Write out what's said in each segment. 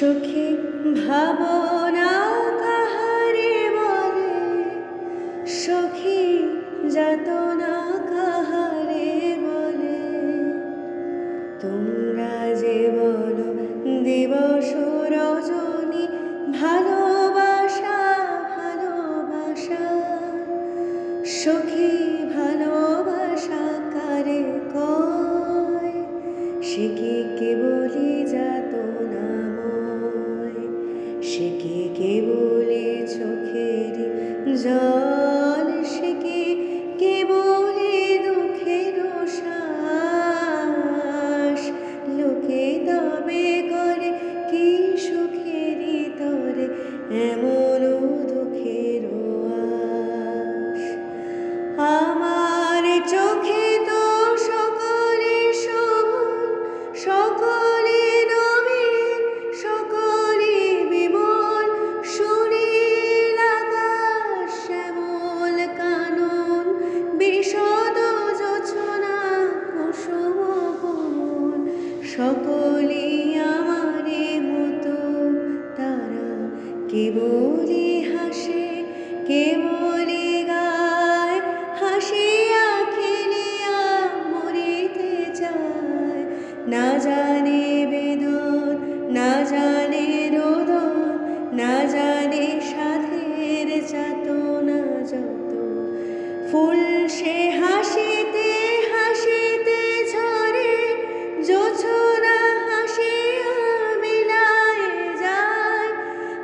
সুখী ভাবনা কাহারে বলে, সখী যাতনা কাহারে বলে। তোমরা যে বলো দিবস রজনী ভালোবাসা ভালোবাসা, সখী ভালোবাসা কারে কয়? সে কি কেবলি যাতনাময়, সে কি কেবলি চোখের জল, সে কি কেবলি দুঃখের শ্বাস। লোকে তবে করে কি সুখেরই তরে এমন দুঃখের আশ। আমার চোখে তো সকলে শোভন, সকলে নবীন, সকলে বিমল, সুনীল আকাশ শ্যামল কানন, বিশদ জোছনা কুসুম কোমল। সকলে আমারে মতো তারা, কেবলি হাসে কেবলি গায়, হাসিয়া খেলিয়া মরিতে চায়। না জানে বেদন, না জানে রোদন, না জানে সাধের যাতনা যত। ফুল সে হাসিতে হাসিতে ঝরে, জোছনা হাসিয়া বিলায় যায়।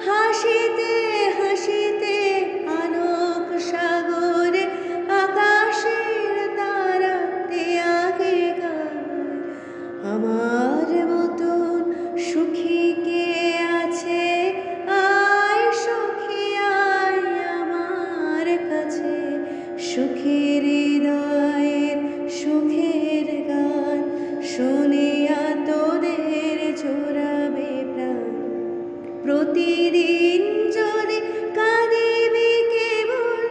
হাসিতে হাসিতে আলোক সাগরে, আকাশের তারাতে আগে গায়। আমার মতন সুখী কে আছে? আয় সখী আয় আমার কাছে। সুখীর হৃদয়ের সুখের গান শুনিয়া তোদের জোড়াবে প্রাণ। প্রতিদিন যদি কাঁদিবি কেবল,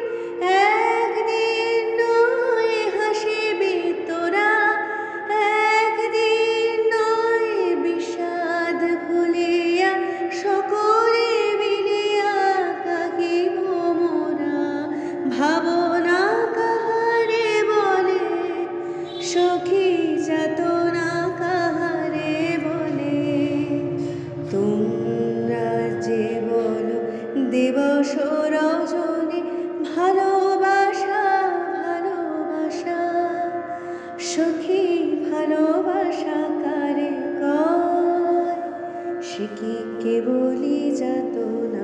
একদিন নয় হাসিবি তোরা। একদিন নয় বিষাদ ভুলিয়া, সকলে মিলিয়া কাঁদিব মোরা। ভাবনা কাহারে বলে, সখী যাতনা কাহারে বলে। তোমরা যে বলো দিবস রজনী ভালোবাসা ভালোবাসা, সখী ভালোবাসা কারে কয়? সে কি কেবলি যাতনা